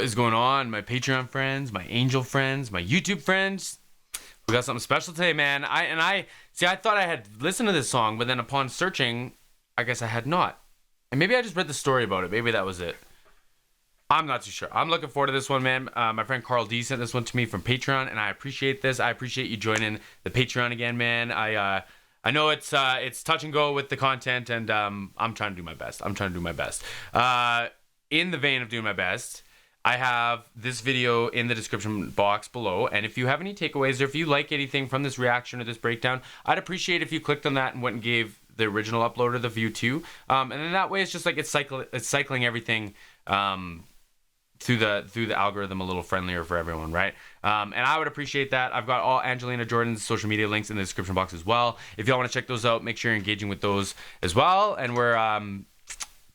is going on, my Patreon friends, my Angel friends, my YouTube friends? We got something special today, man. I thought I had listened to this song, but then upon searching, I guess I had not. And maybe I just read the story about it. Maybe that was it. I'm not too sure. I'm looking forward to this one, man. My friend Carl D sent this one to me from Patreon, and I appreciate this. I appreciate you joining the Patreon again, man. I know it's touch and go with the content, and I'm trying to do my best. In the vein of doing my best, I have this video in the description box below, and if you have any takeaways or if you like anything from this reaction or this breakdown, I'd appreciate if you clicked on that and went and gave the original uploader the view too. And then that way it's just like it's cycling everything through the algorithm a little friendlier for everyone, right? And I would appreciate that. I've got all Angelina Jordan's social media links in the description box as well. If y'all want to check those out, make sure you're engaging with those as well. And we're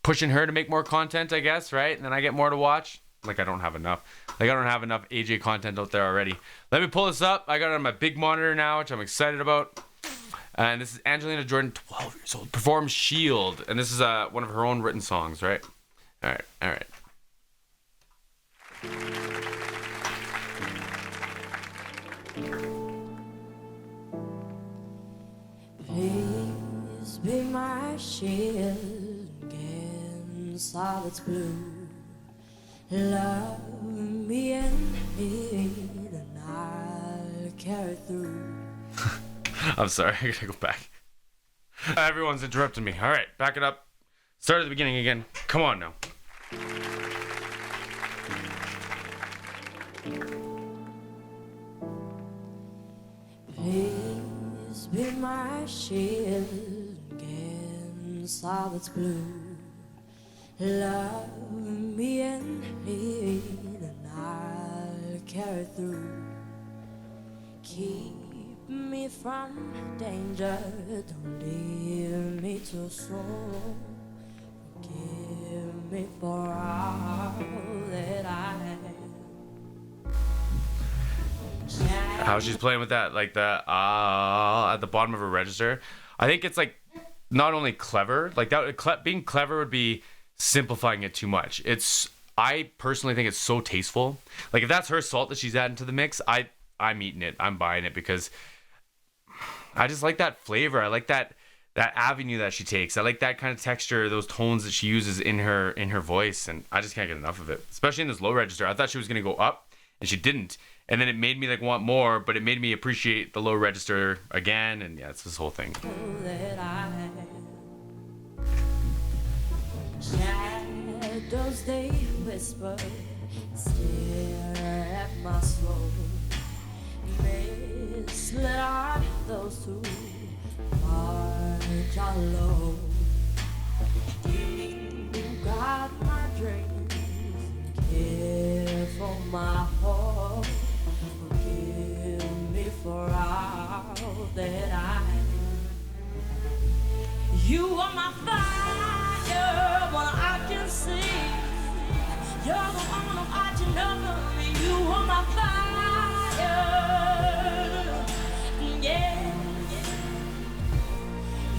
pushing her to make more content, I guess, right? And then I get more to watch. Like I don't have enough AJ content out there already. Let me pull this up. I got it on my big monitor now, which I'm excited about. And this is Angelina Jordan, 12 years old, performs Shield. And this is one of her own written songs, right? All right. Please be my shield against all that's blue. Love me in need and I'll carry through. I'm sorry, I gotta go back. Everyone's interrupting me. All right, back it up. Start at the beginning again. Come on now. Please be my shield against all that's blue. Love me in need and I'll carry through. Keep me from danger, don't leave me too soon. Forgive me for all that I am. How she's playing with that, like the at the bottom of her register. I think it's like not only clever, like that. Being clever would be simplifying it too much. I personally think it's so tasteful. Like if that's her salt that she's adding to the mix, I'm eating it. I'm buying it because I just like that flavor. I like that avenue that she takes. I like that kind of texture, those tones that she uses in her voice, and I just can't get enough of it. Especially in this low register. I thought she was gonna go up, and she didn't. And then it made me like want more, but it made me appreciate the low register again, and yeah, it's this whole thing. Shadows they whisper, stare at my soul. Misled are those who march alone. You got my dreams, care for my hope. Forgive me for all that I am. You are my fire, what I can see. You're the one I'm watching over me. You are my fire, yeah.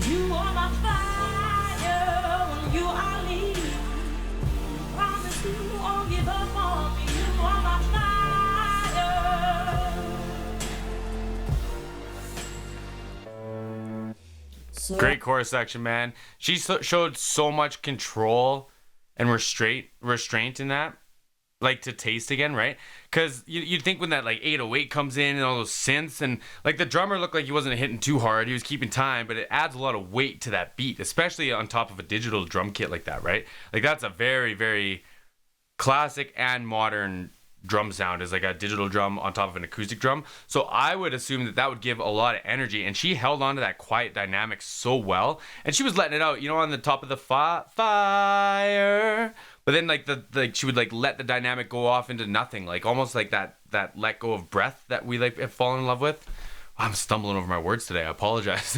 You are my fire, when you are leaving. Promise you won't give up on me. You are my fire. So Great chorus section, man. She showed so much control and restraint in that, like to taste again, right? Because you'd think when that like 808 comes in and all those synths, and like the drummer looked like he wasn't hitting too hard, he was keeping time, but it adds a lot of weight to that beat, especially on top of a digital drum kit like that, right? Like that's a very, very classic and modern drum sound, is like a digital drum on top of an acoustic drum. So I would assume that would give a lot of energy, and she held on to that quiet dynamic so well, and she was letting it out, on the top of the fire, but then like she would like let the dynamic go off into nothing, like almost like that let go of breath that we like have fallen in love with. I'm stumbling over my words today, I apologize.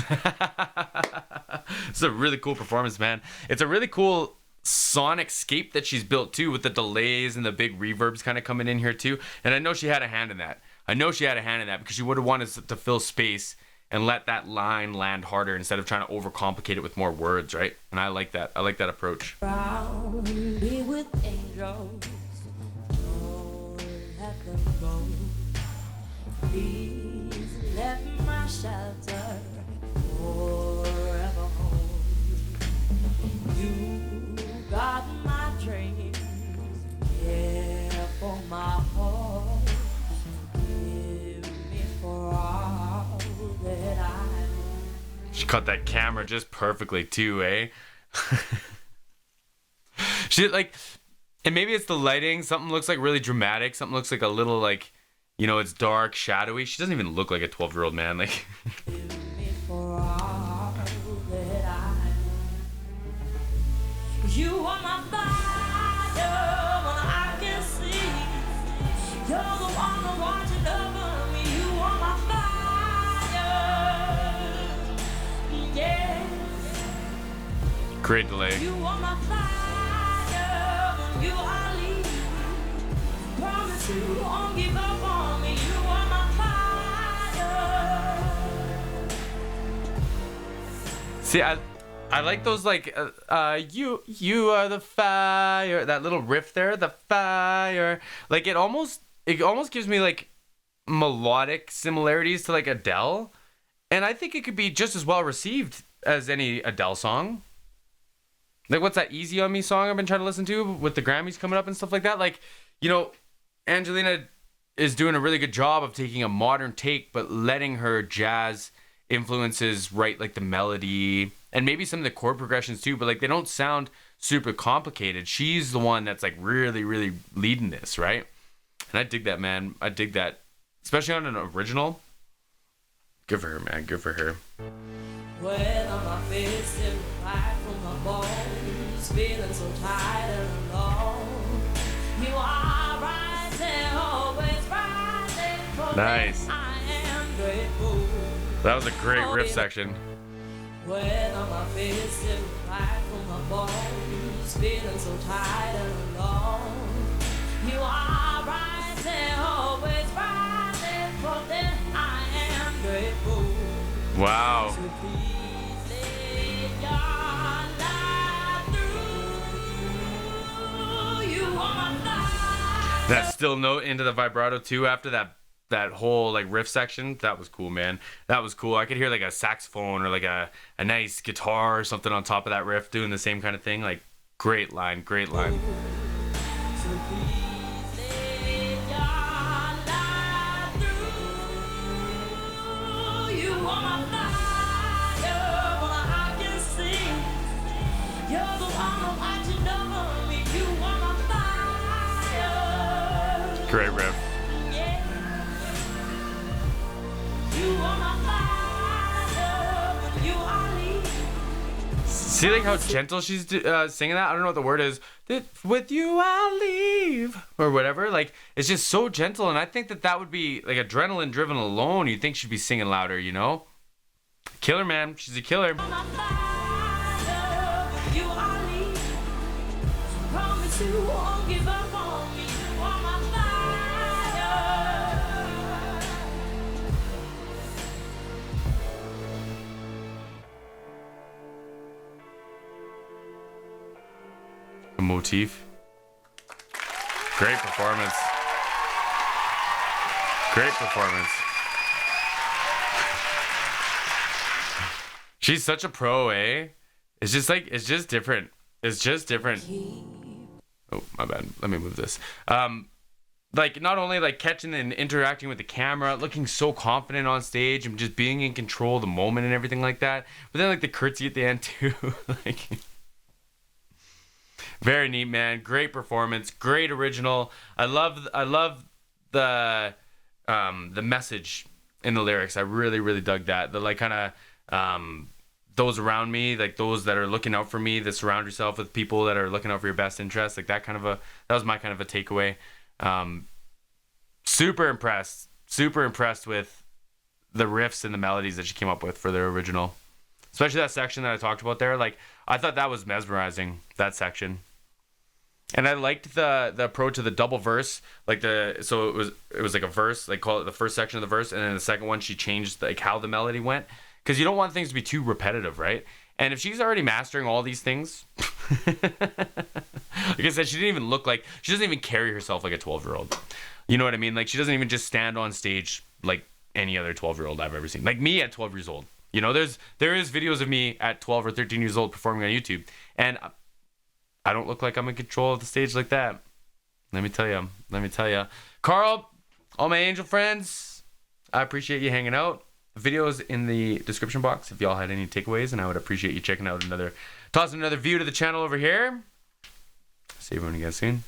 It's a really cool performance, man. It's a really cool sonic scape that she's built too, with the delays and the big reverbs kind of coming in here too. And I know she had a hand in that. Because she would have wanted to fill space and let that line land harder instead of trying to overcomplicate it with more words, right? And I like that approach. Be with angels, go. Please let my shelter forever hold. You got my dreams, care for my heart. Forgive me for all that I. She cut that camera just perfectly too, eh? She like, and maybe it's the lighting. Something looks like really dramatic. Something looks like a little like, you know, it's dark, shadowy. She doesn't even look like a 12-year-old man. Like, you are my fire when I can see. You're the one watching over me. You are my fire. Yeah. great delay. You are my fire when you are leaving. Promise you won't give up on me. You are my fire. See, I like those like you are the fire, that little riff there, the fire. Like it almost gives me like melodic similarities to like Adele, and I think it could be just as well received as any Adele song. Like what's that Easy on Me song I've been trying to listen to with the Grammys coming up and stuff like that. Like, you know, Angelina is doing a really good job of taking a modern take but letting her jazz influences write like the melody and maybe some of the chord progressions too, but like they don't sound super complicated. She's the one that's like really leading this, right? And I dig that, man. I dig that, especially on an original. Good for her, man. Good for her. When on my face and right from my bones, feeling so tired and alone. You are right there, always right there for me. Nice. I am grateful. That was a great riff section. When on my face and right from my bones, feeling so tired and alone. You are right there, always right there for me. I am grateful. Wow. So please let your light through. You are my light. That still note into the vibrato too after that whole like riff section. That was cool, man. That was cool. I could hear like a saxophone or like a nice guitar or something on top of that riff doing the same kind of thing. Like great line. So please let your light through. You are my fire when I can see. You're the one watching over me. You are my fire. Great riff. Yeah. You are my fire when you are leaving. See like how gentle she's singing that? I don't know what the word is. That with you I'll leave or whatever. Like it's just so gentle, and I think that would be like adrenaline driven alone. You'd think she'd be singing louder, you know? Killer, man. She's a killer. You are my fire when you are leaving. Promise you won't give up on me. You are my fire. A motif. Great performance. Great performance. She's such a pro, eh? It's just different. It's just different. Oh, my bad. Let me move this. Like not only like catching and interacting with the camera, looking so confident on stage and just being in control of the moment and everything like that. But then like the curtsy at the end too. Like very neat, man. Great performance. Great original. I love the message in the lyrics. I really dug that. The like kind of those around me, like those that are looking out for me, that surround yourself with people that are looking out for your best interests. Like that was my kind of a takeaway. Super impressed with the riffs and the melodies that she came up with for their original, especially that section that I talked about there. Like I thought that was mesmerizing, that section. And I liked the approach to the double verse, like so it was like a verse, like call it the first section of the verse, and then the second one she changed like how the melody went, because you don't want things to be too repetitive, right? And if she's already mastering all these things, like I said, she doesn't even carry herself like a 12-year-old. You know what I mean? Like, she doesn't even just stand on stage like any other 12-year-old I've ever seen. Like me at 12 years old. You know, there is videos of me at 12 or 13 years old performing on YouTube, and I don't look like I'm in control of the stage like that. Let me tell you. Carl, all my angel friends, I appreciate you hanging out. Videos in the description box if y'all had any takeaways, and I would appreciate you checking out tossing another view to the channel over here. See everyone again soon.